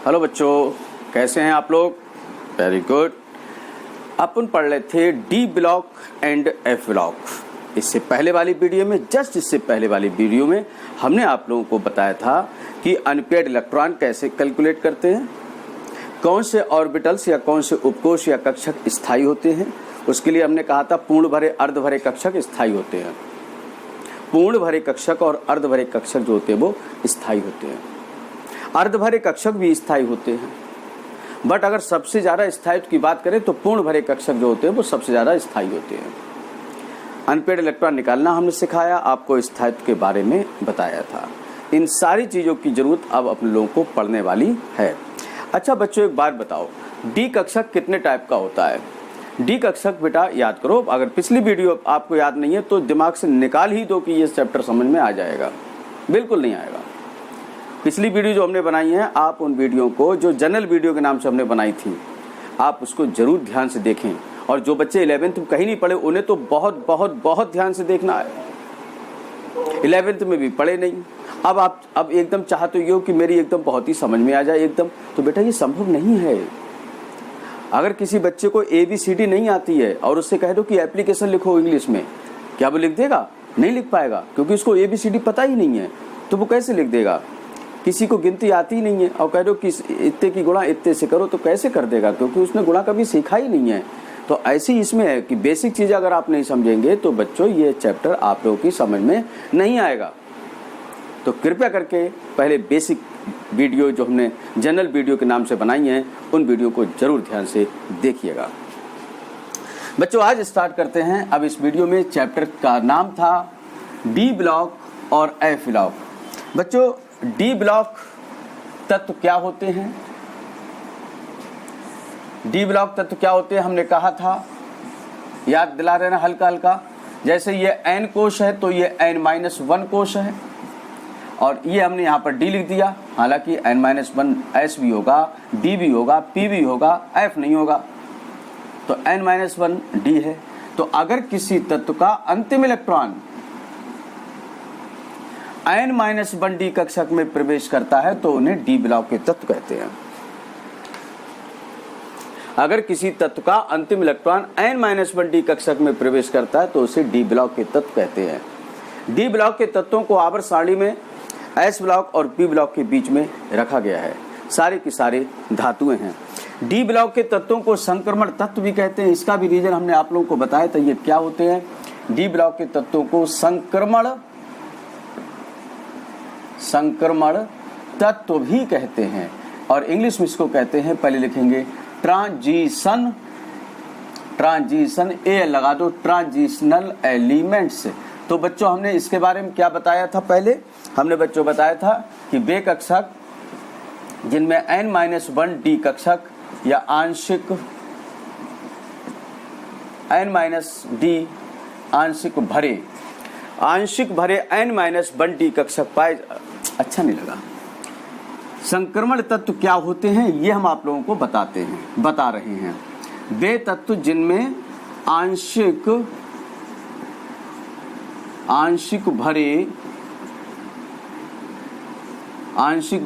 Hello बच्चों, कैसे हैं आप लोग? Very good. अपन पढ़ रहे थे D block and F block. इससे पहले वाली वीडियो में, इससे पहले वाली वीडियो में हमने आप लोगों को बताया था कि अनपेयर्ड इलेक्ट्रॉन कैसे कैलकुलेट करते हैं, कौन से ऑर्बिटल्स या कौन से उपकोष या कक्षक स्थायी होते हैं। उसके लिए हमने कहा था पूर्ण भरे अर्ध भरे कक्षक स्थायी होते हैं। पूर्ण भरे कक्षक और अर्ध भरे कक्षक जो होते हैं वो स्थायी होते हैं। अर्ध भरे कक्षक भी स्थायी होते हैं, बट अगर सबसे ज्यादा स्थायित्व की बात करें तो पूर्ण भरे कक्षक जो होते हैं वो सबसे ज्यादा स्थायी होते हैं। अनपेयर्ड इलेक्ट्रॉन निकालना हमने सिखाया, आपको स्थायित्व के बारे में बताया था। इन सारी चीजों की जरूरत अब अपने लोगों को पढ़ने वाली है। अच्छा बच्चों, एक बात बताओ, डी कक्षक कितने टाइप का होता है? डी कक्षक बेटा याद करो, अगर पिछली वीडियो आपको याद नहीं है तो दिमाग से निकाल ही दो कि ये चैप्टर समझ में आ जाएगा। बिल्कुल नहीं आएगा। पिछली वीडियो जो हमने बनाई है, आप उन वीडियो को, जो जनरल वीडियो के नाम से हमने बनाई थी, आप उसको जरूर ध्यान से देखें। और जो बच्चे 11th में कहीं नहीं पढ़े उन्हें तो बहुत बहुत बहुत ध्यान से देखना है। 11th में भी पढ़े नहीं, अब एकदम चाहते हो कि मेरी एकदम बहुत ही समझ में आ जाए एकदम, तो बेटा ये संभव नहीं है। अगर किसी बच्चे को ABCD नहीं आती है और उससे कह दो कि एप्लीकेशन लिखो इंग्लिश में, क्या वो लिख देगा? नहीं लिख पाएगा, क्योंकि उसको ABCD पता ही नहीं है। तो वो कैसे लिख देगा? किसी को गिनती आती ही नहीं है और कह दो कि इतने की गुणा इतने से करो, तो कैसे कर देगा? क्योंकि उसने गुणा कभी सीखा ही नहीं है। तो ऐसे ही इसमें है कि बेसिक चीज़ अगर आप नहीं समझेंगे तो बच्चों ये चैप्टर आप लोगों की समझ में नहीं आएगा। तो कृपया करके पहले बेसिक वीडियो जो हमने जनरल वीडियो के नाम से बनाई हैं, उन वीडियो को जरूर ध्यान से देखिएगा। बच्चों आज स्टार्ट करते हैं। अब इस वीडियो में चैप्टर का नाम था डी ब्लॉक और एफ ब्लॉक। बच्चों डी ब्लॉक तत्व क्या होते हैं? डी ब्लॉक तत्व क्या होते हैं हमने कहा था, याद दिला रहे ना हल्का हल्का। जैसे ये n कोश है तो ये n-1 कोश है, और ये हमने यहाँ पर D लिख दिया। हालांकि n-1 S भी होगा, D भी होगा, P भी होगा, F नहीं होगा। तो n-1 D है। तो अगर किसी तत्व का अंतिम इलेक्ट्रॉन n-1 D कक्षक में प्रवेश करता है तो उन्हें D ब्लॉक के तत्व कहते हैं। अगर किसी तत्व का अंतिम इलेक्ट्रॉन n-1 D कक्षक में प्रवेश करता है तो उसे D ब्लॉक के तत्व कहते हैं। D ब्लॉक के तत्वों को आवर्त सारणी में S ब्लॉक और P ब्लॉक के बीच में रखा गया है। सारे की सारे धातुएं हैं। D ब्लॉक के तत्वों को संक्रमण तत्व भी कहते हैं। इसका भी रीजन हमने आप लोगों को बताया था, ये क्या होते हैं। D ब्लॉक के तत्वों को संक्रमण तत्व भी कहते हैं, और इंग्लिश में इसको कहते हैं, पहले लिखेंगे ट्रांजिशन ए लगा दो, ट्रांजिशनल एलिमेंट्स। तो बच्चों हमने इसके बारे में क्या बताया था? पहले हमने बच्चों बताया था कि वे कक्षक जिनमें n-1 D कक्षक या आंशिक n-D आंशिक भरे n-1 D कक्षक पाए। अच्छा नहीं लगा। संक्रमण तत्व क्या होते हैं ये हम आप लोगों को बता रहे हैं। वे तत्व जिनमें आंशिक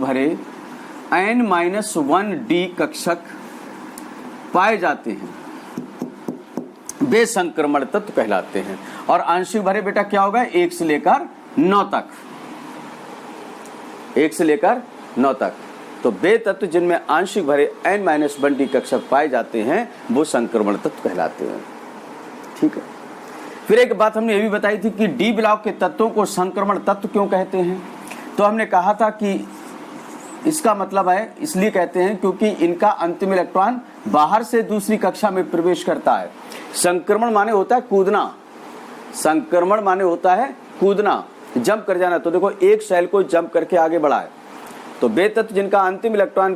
भरे n-1 D कक्षक पाए जाते हैं, वे संक्रमण तत्व कहलाते हैं। और आंशिक भरे बेटा क्या होगा? 1 से लेकर 9 तक। 1 से लेकर 9 तक। तो वे तत्व जिनमें आंशिक भरे n-1 D कक्षक पाए जाते हैं वो संक्रमण तत्व कहलाते हैं। ठीक है। फिर एक बात हमने ये भी बताई थी कि डी ब्लॉक के तत्वों को संक्रमण तत्व क्यों कहते हैं। तो हमने कहा था कि इसका मतलब है, इसलिए कहते हैं क्योंकि इनका अंतिम इलेक्ट्रॉन बाहर से दूसरी कक्षा में प्रवेश करता है। संक्रमण माने होता है कूदना, जंप कर जाना। तो देखो एक सेल को जंप करके आगे बढ़ाए। तो वे तत्व जिनका अंतिम इलेक्ट्रॉन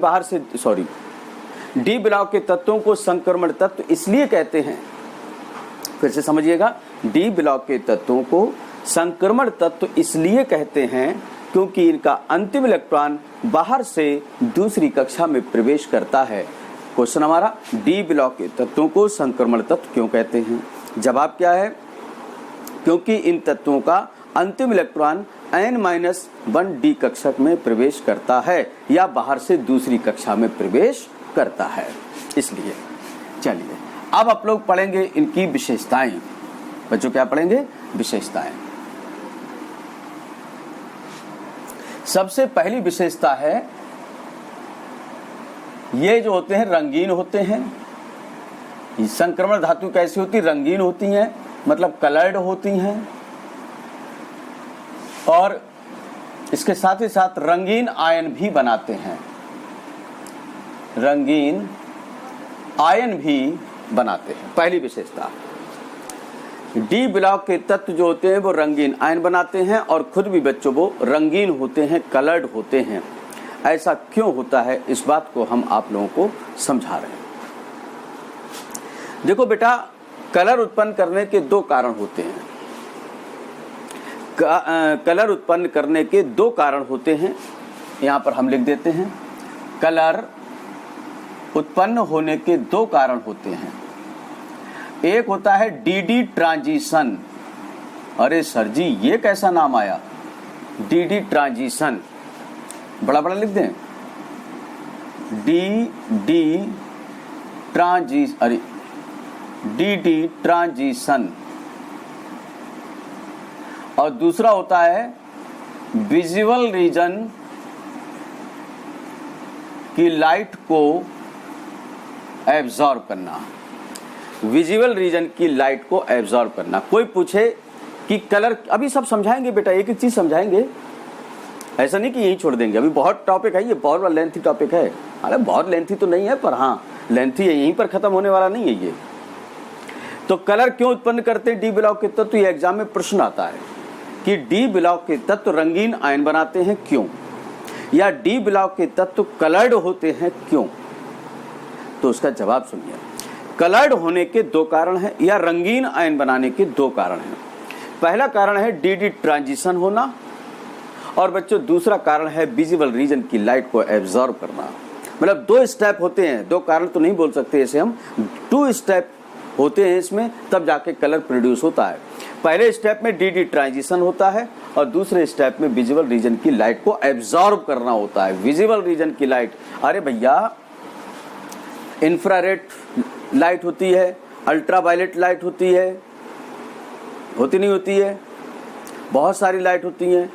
डी ब्लॉक के तत्वों को संक्रमण तत्व इसलिए कहते हैं, फिर से समझिएगा, डी ब्लॉक के तत्वों को संक्रमण तत्व इसलिए कहते हैं क्योंकि इनका अंतिम इलेक्ट्रॉन बाहर से दूसरी कक्षा में प्रवेश करता है। क्वेश्चन हमारा, डी ब्लॉक के तत्वों को संक्रमण तत्व क्यों कहते हैं? जवाब क्या है? क्योंकि इन तत्वों का अंतिम इलेक्ट्रॉन n-1d कक्षक में प्रवेश करता है या बाहर से दूसरी कक्षा में प्रवेश करता है। इसलिए चलिए अब आप लोग पढ़ेंगे इनकी विशेषताएं। बच्चों क्या पढ़ेंगे? विशेषताएं। सबसे पहली विशेषता है ये जो होते हैं रंगीन होते हैं। संक्रमण धातु कैसी होती? रंगीन होती हैं, मतलब कलर्ड होती हैं, और इसके साथ ही साथ रंगीन आयन भी बनाते हैं। रंगीन आयन भी बनाते हैं, पहली विशेषता। डी ब्लॉक के तत्व जो होते हैं वो रंगीन आयन बनाते हैं और खुद भी बच्चों वो रंगीन होते हैं, कलर्ड होते हैं। ऐसा क्यों होता है, इस बात को हम आप लोगों को समझा रहे हैं। देखो बेटा, कलर उत्पन्न करने के दो कारण होते हैं। कलर उत्पन्न करने के दो कारण होते हैं, यहाँ पर हम लिख देते हैं। कलर उत्पन्न होने के दो कारण होते हैं। एक होता है डीडी ट्रांजिशन। अरे सर जी, ये कैसा नाम आया? डीडी ट्रांजिशन, बड़ा बड़ा लिख दें। DD transition. और दूसरा होता है विजुअल रीजन की लाइट को एब्जॉर्ब करना। विजुअल रीजन की लाइट को एब्जॉर्ब करना। कोई पूछे कि कलर, अभी सब समझाएंगे बेटा, एक एक चीज समझाएंगे, ऐसा नहीं कि यही छोड़ देंगे। अभी बहुत टॉपिक है, ये बहुत लेंथी टॉपिक है। अरे बहुत लेंथी तो नहीं है, पर हाँ लेंथी है, यहीं पर खत्म होने वाला नहीं है ये। तो कलर क्यों उत्पन्न करते हैं डी ब्लॉक के तत्व? ये एग्जाम में प्रश्न आता है कि डी ब्लॉक के तत्व रंगीन आयन बनाते हैं क्यों, या डी ब्लॉक के तत्व कलर्ड होते हैं क्यों? तो उसका जवाब सुनिए। कलर्ड होने के दो कारण हैं, या रंगीन आयन बनाने के दो कारण हैं। पहला कारण है डीडी ट्रांजिशन होना, और बच्चों दूसरा कारण है विजुअल रीजन की लाइट को एब्जॉर्ब करना। मतलब दो स्टेप होते हैं, दो कारण तो नहीं बोल सकते इसे हम, 2 स्टेप होते हैं इसमें, तब जाके कलर प्रोड्यूस होता है। पहले स्टेप में डीडी ट्रांजिशन होता है और दूसरे स्टेप में विजुअल रीजन की लाइट को एब्जॉर्ब करना होता है। विजुअल रीजन की लाइट, अरे भैया इंफ्रारेड लाइट होती है, अल्ट्रावायलेट लाइट होती है, होती नहीं होती है? बहुत सारी लाइट होती हैं,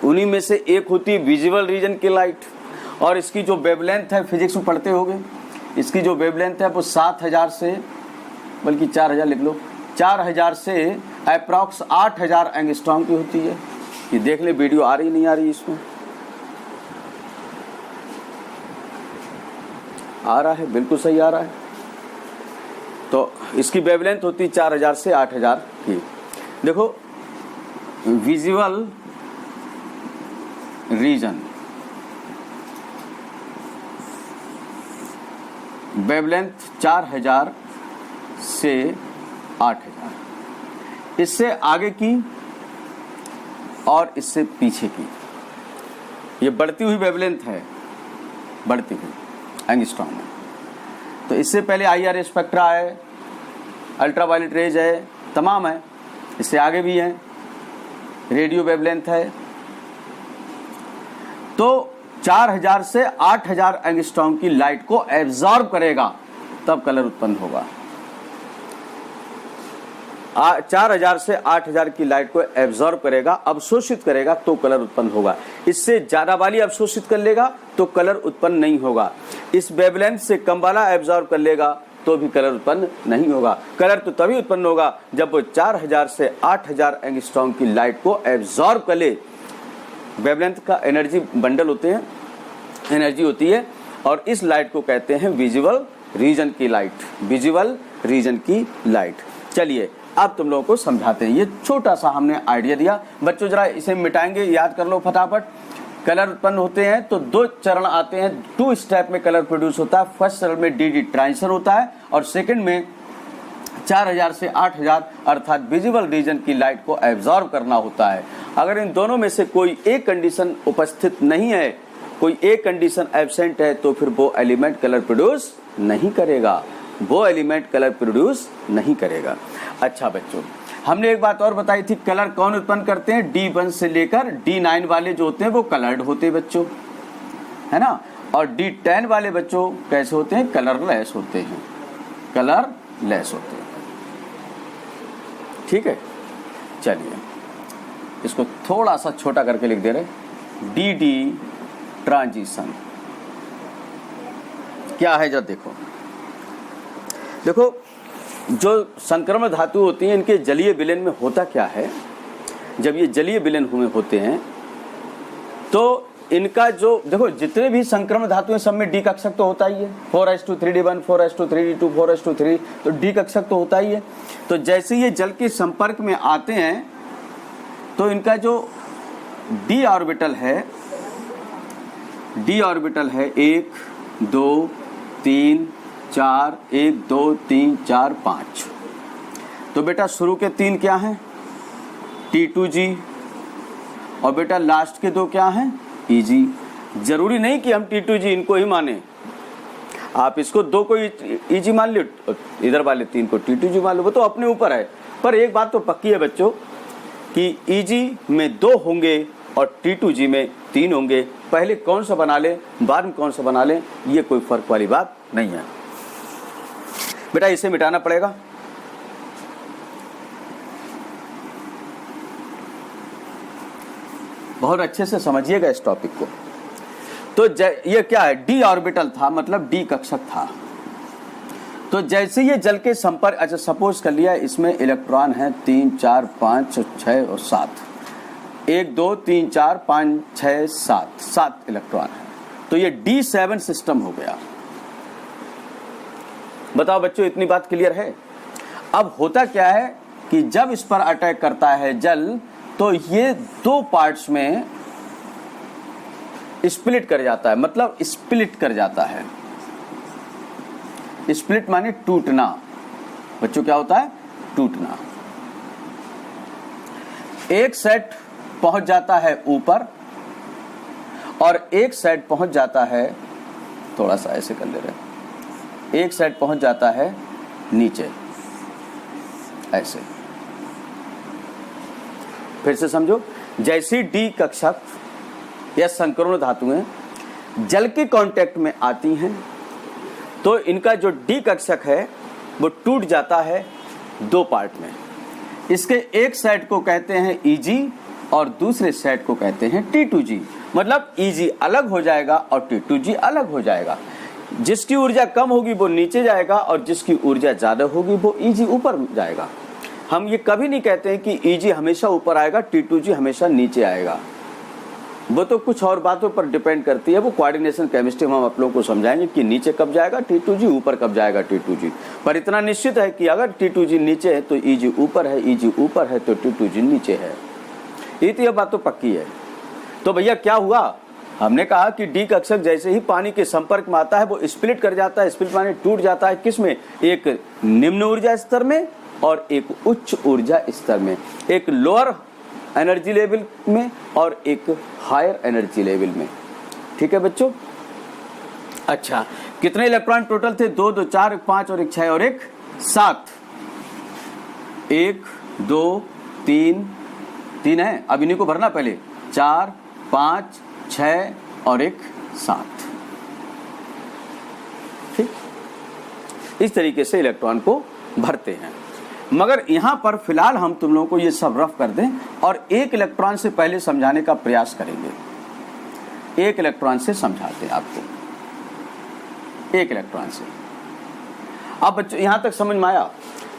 उन्हीं में से एक होती है विजुअल रीजन की लाइट। और इसकी जो वेवलेंथ है, फिजिक्स में पढ़ते होगे, इसकी जो वेवलेंथ है वो 7000 से, बल्कि 4000 लिख लो, 4000 से अप्रॉक्स 8000 एंगस्ट्रॉम की होती है। ये देख ले वीडियो आ रही नहीं आ रही, इसमें आ रहा है, बिल्कुल सही आ रहा है। तो इसकी वेवलेंथ होती है 4000 से 8000 की। देखो विजुअल रीजन वेवलेंथ 4000 से 8000, इससे आगे की और इससे पीछे की, ये बढ़ती हुई वेवलेंथ है, बढ़ती हुई एंगस्ट्रॉम में। तो इससे पहले IR स्पेक्ट्रा है, अल्ट्रावायलेट रेज है, तमाम है, इससे आगे भी है, रेडियो वेवलेंथ है। तो 4000 से 8000 एंगस्ट्रॉम की लाइट को एब्जॉर्ब करेगा, तब कलर उत्पन्न होगा। 4000 से 8000 की लाइट को एब्जॉर्ब करेगा, अवशोषित करेगा, तो कलर उत्पन्न होगा। इससे ज्यादा वाली अवशोषित कर लेगा तो कलर उत्पन्न नहीं होगा। इस वेवलेंथ से कम वाला एब्जॉर्ब कर लेगा तो भी कलर उत्पन्न नहीं होगा। कलर तो तभी उत्पन्न होगा जब वो 4000 से 8000 एंगस्ट्रॉम की लाइट को एब्जॉर्ब कर ले। वेवलेंथ का एनर्जी बंडल होते हैं, एनर्जी होती है, और इस लाइट को कहते हैं विजुअल रीजन की लाइट। विजुअल रीजन की लाइट। चलिए अब तुम लोगों को समझाते हैं। ये छोटा सा हमने आइडिया दिया। बच्चों जरा इसे मिटाएंगे, याद कर लो फटाफट। कलर उत्पन्न होते हैं तो 2 चरण आते हैं, 2 स्टेप में कलर प्रोड्यूस होता है। फर्स्ट चरण में डीडी ट्रांजिशन होता है और सेकंड में 4000 से 8000 अर्थात विजुअल रीजन की लाइट को एब्जॉर्ब करना होता है। अगर इन दोनों में से कोई एक कंडीशन उपस्थित नहीं है, कोई एक कंडीशन एब्सेंट है, तो फिर वो एलिमेंट कलर प्रोड्यूस नहीं करेगा, वो एलिमेंट कलर प्रोड्यूस नहीं करेगा। अच्छा बच्चों, हमने एक बात और बताई थी, कलर कौन उत्पन्न करते हैं? D1 से लेकर D9 वाले जो होते हैं वो कलर्ड होते हैं बच्चों, है ना। और D10 वाले बच्चों कैसे होते हैं? कलरलेस होते हैं, कलरलेस होते हैं। ठीक है, चलिए इसको थोड़ा सा छोटा करके लिख दे रहे। DD ट्रांजिशन क्या है? जब देखो जो संक्रमण धातु होती हैं इनके जलीय विलयन में होता क्या है, जब ये जलीय विलयन हुए होते हैं तो इनका जो देखो जितने भी संक्रमण धातु हैं सब में D कक्षक तो होता ही है, 4s2 3d1 4s2 3d2 4s2 3, तो D कक्षक तो होता ही है। तो जैसे ये जल के संपर्क में आते हैं तो इनका जो D ऑर्बिटल है 1 2 3 4 1 2 3 4 5। तो बेटा शुरू के 3 क्या हैं? T2G, और बेटा लास्ट के 2 क्या हैं? EG। जरूरी नहीं कि हम T2G इनको ही माने, आप इसको 2 को EG मान लो, इधर वाले 3 को T2G मान लो, वो तो अपने ऊपर है। पर एक बात तो पक्की है बच्चों कि EG में 2 होंगे और T2G में 3 होंगे। पहले कौन सा बना ले, बाद में कौन सा बना ले, ये कोई फर्क वाली बात नहीं है बेटा। इसे मिटाना पड़ेगा। बहुत अच्छे से समझिएगा इस टॉपिक को। तो ये क्या है? D ऑर्बिटल था, मतलब D कक्षक था। तो जैसे ये जल के संपर्क, अच्छा सपोज कर लिया इसमें इलेक्ट्रॉन है 3 4 5 6 और 7, 1 2 3 4 5 6 7 इलेक्ट्रॉन है। तो ये D7 सिस्टम हो गया। बताओ बच्चों, इतनी बात क्लियर है? अब होता क्या है कि जब इस पर अटैक करता है जल तो ये 2 पार्ट्स में स्प्लिट कर जाता है, मतलब स्प्लिट कर जाता है। स्प्लिट माने टूटना। बच्चों क्या होता है? टूटना। एक सेट पहुंच जाता है ऊपर और एक सेट पहुंच जाता है, थोड़ा सा ऐसे कर ले रहे, एक सेट पहुंच जाता है नीचे, ऐसे। फिर से समझो, जैसी D कक्षक या संक्रमण धातुएं जल के कांटेक्ट में आती हैं तो इनका जो D कक्षक है वो टूट जाता है 2 पार्ट में। इसके एक सेट को कहते हैं EG और दूसरे सेट को कहते हैं T2G। मतलब EG अलग हो जाएगा और T2G अलग हो जाएगा। जिसकी ऊर्जा कम होगी वो नीचे जाएगा और जिसकी ऊर्जा ज्यादा होगी वो EG ऊपर जाएगा। हम ये कभी नहीं कहते हैं कि EG हमेशा ऊपर आएगा, T2G हमेशा नीचे आएगा। वो तो कुछ और बातों पर डिपेंड करती है। वो कोऑर्डिनेशन केमिस्ट्री में हम आप लोगों को समझाएंगे कि नीचे कब जाएगा T2G, ऊपर कब जाएगा T2G। पर इतना निश्चित है कि अगर T2G नीचे है तो EG ऊपर है, EG ऊपर है तो T2G नीचे है। ये बात तो पक्की है। तो भैया क्या हुआ? हमने कहा कि D कक्षक जैसे ही पानी के संपर्क में आता है वो स्प्लिट कर जाता है। स्प्लिट माने टूट जाता है। किस में? एक निम्न ऊर्जा स्तर में और एक उच्च ऊर्जा स्तर में, एक लोअर एनर्जी लेवल में और एक हायर एनर्जी लेवल में। ठीक है बच्चों? अच्छा, कितने इलेक्ट्रॉन टोटल थे? 2 2 4 1 5 और 1 6 और 1 7। 1 2 3 है, अब इन्हीं को भरना पहले। 4 5 6 और 1 7। ठीक, इस तरीके से इलेक्ट्रॉन को भरते हैं। मगर यहां पर फिलहाल हम तुम लोगों को ये सब रफ कर दें और एक इलेक्ट्रॉन से पहले समझाने का प्रयास करेंगे। एक इलेक्ट्रॉन से समझाते हैं आपको, एक इलेक्ट्रॉन से। अब बच्चों यहां तक समझ में आया?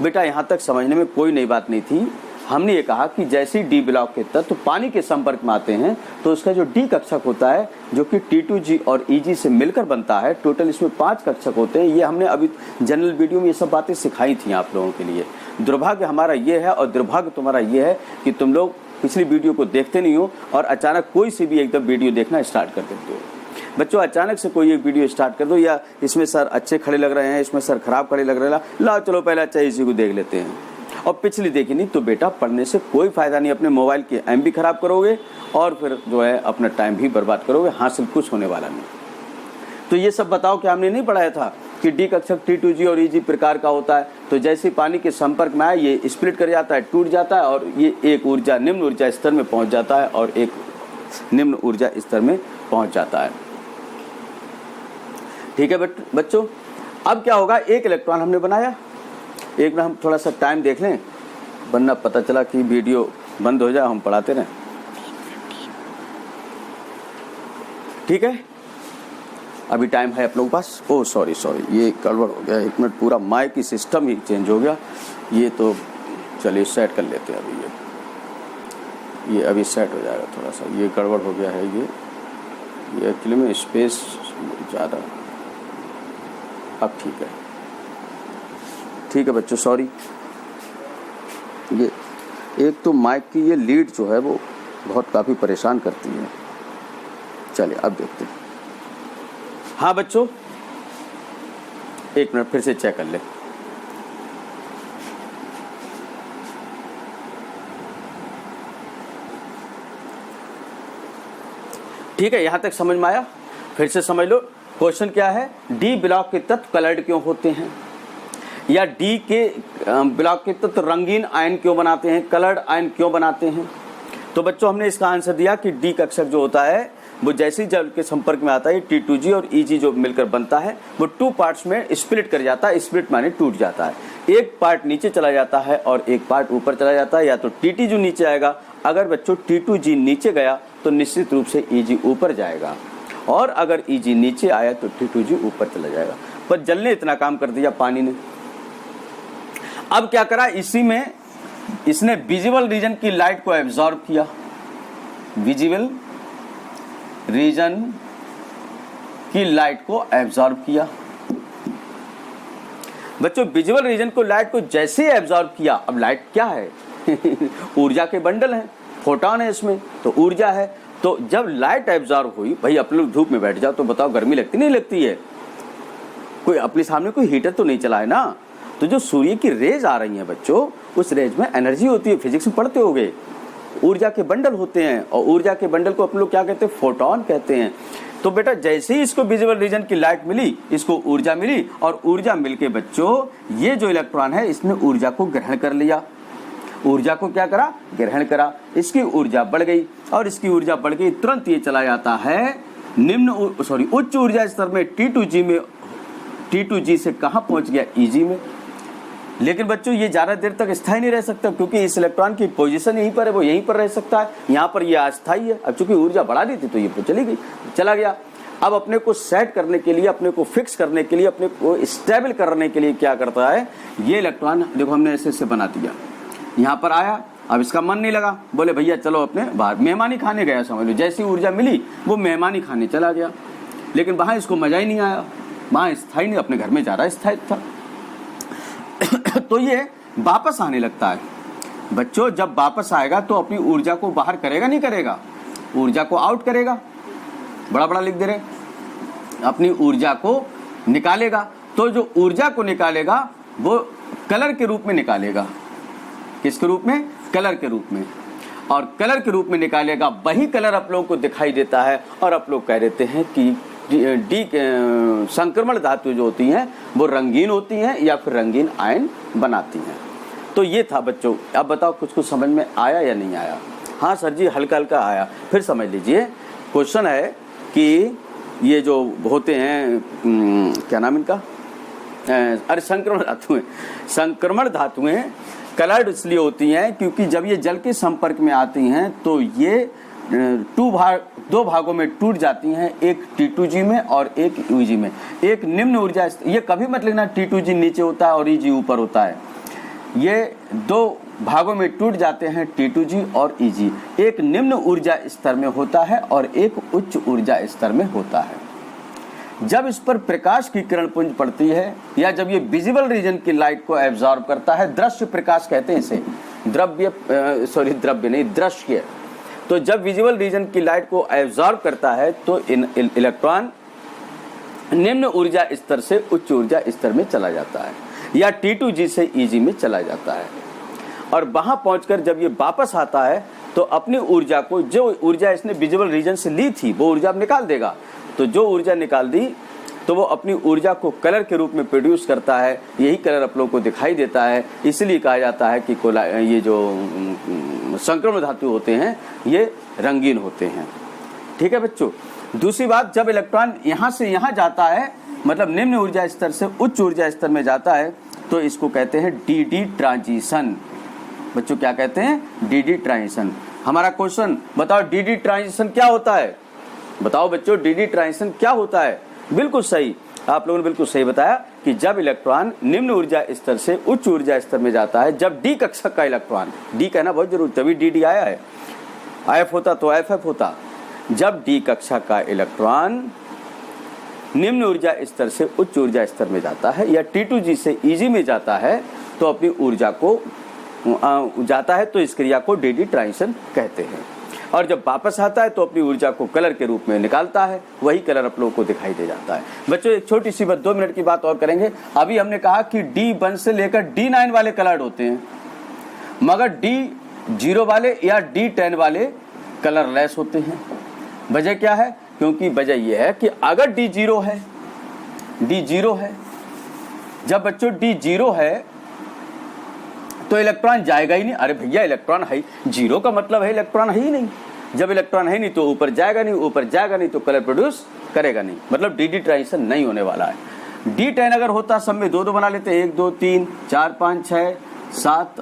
बेटा यहां तक समझने में कोई नई बात नहीं थी। हमने ये कहा कि जैसे ही D ब्लॉक के तत्व पानी के संपर्क में आते हैं तो उसका जो D कक्षक होता है जो कि T2G और EG से मिलकर बनता है, टोटल इसमें 5 कक्षक होते हैं। ये हमने अभी जनरल वीडियो में ये सब बातें सिखाई थी आप लोगों के लिए। दुर्भाग्य हमारा ये है और दुर्भाग्य तुम्हारा ये है कि तुम लोग पिछली वीडियो को देखते नहीं हो और अचानक कोई सी भी एकदम वीडियो देखना स्टार्ट कर देते हो। बच्चों अचानक से कोई एक वीडियो स्टार्ट कर दो, या इसमें सर अच्छे खड़े लग रहे हैं, इसमें सर खराब खड़े लग रहे हैं, लाओ चलो पहले अच्छा इसी को देख लेते हैं, और पिछली देखी नहीं, तो बेटा पढ़ने से कोई फायदा नहीं। अपने मोबाइल की MB खराब करोगे और फिर जो है अपना टाइम भी बर्बाद करोगे, हासिल कुछ होने वाला नहीं। तो ये सब बताओ कि हमने नहीं पढ़ाया था कि डी कक्षक T2G और EG प्रकार का होता है। तो जैसे पानी के संपर्क में आए ये स्प्लिट कर जाता है, टूट जाता है और ये एक ऊर्जा निम्न ऊर्जा स्तर में पहुंच जाता है और एक निम्न ऊर्जा स्तर में पहुंच जाता है। ठीक है बच्चों, अब क्या होगा, एक इलेक्ट्रॉन हमने बनाया। एक मिनट हम थोड़ा सा टाइम देख लें, वरना पता चला कि वीडियो बंद हो जाए, हम पढ़ाते रहें। ठीक है, अभी टाइम है आप लोगों के पास। ओह सॉरी ये गड़बड़ हो गया, एक मिनट, पूरा माइक की सिस्टम ही चेंज हो गया। ये तो चलिए सेट कर लेते हैं अभी। ये अभी सेट हो जाएगा। थोड़ा सा ये गड़बड़ हो गया है। ये एक्चुअली में स्पेस ज़्यादा, अब ठीक है बच्चों, सॉरी। ये एक तो माइक की ये लीड जो है वो बहुत काफ़ी परेशान करती है। चलिए अब देखते हैं। हाँ बच्चों, एक मिनट फिर से चेक कर ले। ठीक है, यहां तक समझ में आया? फिर से समझ लो। क्वेश्चन क्या है, डी ब्लॉक के तत्व कलर्ड क्यों होते हैं, या डी के ब्लॉक के तत्व रंगीन आयन क्यों बनाते हैं, कलर्ड आयन क्यों बनाते हैं। तो बच्चों हमने इसका आंसर दिया कि डी कक्षक जो होता है वो जैसे ही जल के संपर्क में आता है T2G और EG जो मिलकर बनता है वो 2 पार्ट्स में स्प्लिट कर जाता है। स्प्लिट माने टूट जाता है। एक पार्ट नीचे चला जाता है और एक पार्ट ऊपर चला जाता है। या तो T2G नीचे आएगा, अगर बच्चों T2G नीचे गया तो निश्चित रूप से EG ऊपर जाएगा, और अगर EG नीचे आया तो T2G ऊपर चला जाएगा। पर जल ने इतना काम कर दिया पानी ने। अब क्या करा, इसी में इसने विजिबल रीजन की लाइट को एब्जॉर्ब किया। विजिबल रीजन की लाइट को एब्जॉर्ब किया। बच्चों विजुअल रीजन को लाइट को जैसे एब्जॉर्ब किया, अब लाइट क्या है ऊर्जा के बंडल हैं, फोटॉन है इसमें, तो ऊर्जा है। तो जब लाइट एब्जॉर्ब हुई, भाई आप लोग धूप में बैठ जाओ तो बताओ गर्मी लगती नहीं लगती है? कोई अपने सामने कोई हीटर तो नहीं चला है ना। तो जो सूर्य की रेज आ रही है बच्चों, उस रेज में एनर्जी होती है, फिजिक्स में पढ़ते होगे, ऊर्जा के बंडल होते हैं, और ऊर्जा के बंडल को अपन लोग क्या कहते हैं, फोटॉन कहते हैं। तो बेटा जैसे ही इसको विजिबल रीजन की लाइट मिली, इसको ऊर्जा मिली, और ऊर्जा मिलके बच्चों ये जो इलेक्ट्रॉन है इसने ऊर्जा को ग्रहण कर लिया। ऊर्जा को क्या करा, ग्रहण करा। इसकी ऊर्जा बढ़ गई, और इसकी ऊर्जा बढ़ गई, तुरंत ये चला जाता है उच्च ऊर्जा स्तर में T2G में। T2G से कहाँ पहुंच गया, EG में। लेकिन बच्चों ये ज्यादा देर तक स्थायी नहीं रह सकता, क्योंकि इस इलेक्ट्रॉन की पोजीशन यहीं पर है, वो यहीं पर रह सकता है। यहाँ पर ये अस्थायी है। अब चूंकि ऊर्जा बढ़ा दी थी तो ये चली गई, चला गया। अब अपने को सेट करने के लिए, अपने को फिक्स करने के लिए, अपने को स्टेबल करने के लिए क्या करता है, ये इलेक्ट्रॉन देखो हमने ऐसे बना दिया। यहाँ पर आया, अब इसका मन नहीं लगा, बोले भैया चलो अपने बाहर मेहमानी खाने गया, समझ लो। जैसी ऊर्जा मिली वो मेहमानी खाने चला गया, लेकिन वहां इसको मजा ही नहीं आया, वहां स्थायी नहीं, अपने घर में ज्यादा स्थायी था। तो ये वापस आने लगता है। बच्चों जब वापस आएगा तो अपनी ऊर्जा को बाहर करेगा नहीं करेगा, ऊर्जा को आउट करेगा। बड़ा बड़ा लिख दे रहे, अपनी ऊर्जा को निकालेगा। तो जो ऊर्जा को निकालेगा वो कलर के रूप में निकालेगा। किसके रूप में, कलर के रूप में। और कलर के रूप में निकालेगा, वही कलर आप लोगों को दिखाई देता है, और आप लोग कह देते हैं कि डी संक्रमण धातु जो होती हैं वो रंगीन होती हैं या फिर रंगीन आयन बनाती हैं। तो ये था बच्चों। अब बताओ कुछ समझ में आया या नहीं आया? हाँ सर जी, हल्का हल्का आया। फिर समझ लीजिए, क्वेश्चन है कि ये जो होते हैं क्या नाम इनका, अरे संक्रमण धातुएं। संक्रमण धातुएं कलर्ड इसलिए होती हैं क्योंकि जब ये जल के संपर्क में आती हैं तो ये दो भागों में टूट जाती हैं, एक T2G में और एक EG में। एक निम्न ऊर्जा, ये कभी मत लिखना T2G नीचे होता है और EG ऊपर होता है। ये दो भागों में टूट जाते हैं, T2G और EG। एक निम्न ऊर्जा स्तर में होता है और एक उच्च ऊर्जा स्तर में होता है। जब इस पर प्रकाश की किरण पुंज पड़ती है, या जब ये विजिबल रीजन की लाइट को एब्जॉर्ब करता है, दृश्य प्रकाश कहते हैं इसे, द्रव्य नहीं, दृश्य। तो जब विजुअल रीजन की लाइट को एब्जॉर्ब करता है तो इलेक्ट्रॉन निम्न ऊर्जा स्तर से उच्च ऊर्जा स्तर में चला जाता है, या T2G से EG में चला जाता है। और वहां पहुंचकर जब ये वापस आता है तो अपनी ऊर्जा को, जो ऊर्जा इसने विजुअल रीजन से ली थी वो ऊर्जा अब निकाल देगा। तो जो ऊर्जा निकाल दी तो वो अपनी ऊर्जा को कलर के रूप में प्रोड्यूस करता है। यही कलर आप लोगों को दिखाई देता है। इसलिए कहा जाता है कि ये जो संक्रमण धातु होते हैं ये रंगीन होते हैं। ठीक है बच्चों। दूसरी बात, जब इलेक्ट्रॉन यहाँ से यहाँ जाता है, मतलब निम्न ऊर्जा स्तर से उच्च ऊर्जा स्तर में जाता है, तो इसको कहते हैं डी ट्रांजिशन। बच्चों क्या कहते हैं? D transition. हमारा क्वेश्चन बताओ, डी ट्रांजिशन क्या होता है? बताओ बच्चों, डी ट्रांजिशन क्या होता है? बिल्कुल सही, आप लोगों ने बिल्कुल सही बताया कि जब इलेक्ट्रॉन निम्न ऊर्जा स्तर से उच्च ऊर्जा स्तर में जाता है, जब डी कक्षक का इलेक्ट्रॉन, डी कहना बहुत जरूरी, तभी डी आया है, एफ होता तो एफ होता। जब डी कक्षा का इलेक्ट्रॉन निम्न ऊर्जा स्तर से उच्च ऊर्जा स्तर में जाता है या T2G से EG में जाता है, तो अपनी ऊर्जा को जाता है, तो इस क्रिया को डी ट्रांजिशन कहते हैं। और जब वापस आता है तो अपनी ऊर्जा को कलर के रूप में निकालता है, वही कलर आप लोगों को दिखाई दे जाता है। बच्चों एक छोटी सी बात, 2 मिनट की बात और करेंगे। अभी हमने कहा कि D1 से लेकर D9 वाले कलर्ड होते हैं, मगर D0 वाले या D10 वाले कलरलेस होते हैं। वजह क्या है? क्योंकि वजह यह है कि अगर D0 है, जब बच्चों D0 है तो इलेक्ट्रॉन जाएगा ही नहीं। अरे भैया इलेक्ट्रॉन है, जीरो का मतलब है इलेक्ट्रॉन है ही नहीं। जब इलेक्ट्रॉन है नहीं तो ऊपर जाएगा नहीं, तो कलर प्रोड्यूस करेगा नहीं, मतलब डी ट्रांजिशन नहीं होने वाला है। D10 अगर होता, सब में 2 बना लेते, 1 2 3 4 5 6 7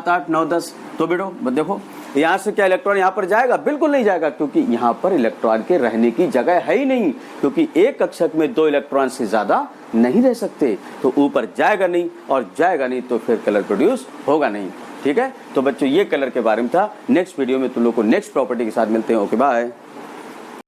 8 9 10, तो बेटो देखो यहाँ से क्या इलेक्ट्रॉन यहाँ पर जाएगा? बिल्कुल नहीं जाएगा, क्योंकि यहाँ पर इलेक्ट्रॉन के रहने की जगह है ही नहीं, क्योंकि एक कक्षक में 2 इलेक्ट्रॉन से ज्यादा नहीं रह सकते, तो ऊपर जाएगा नहीं, और जाएगा नहीं तो फिर कलर प्रोड्यूस होगा नहीं। ठीक है, तो बच्चों ये कलर के बारे में था। नेक्स्ट वीडियो में तुम लोग को नेक्स्ट प्रॉपर्टी के साथ मिलते हैं। Okay bye.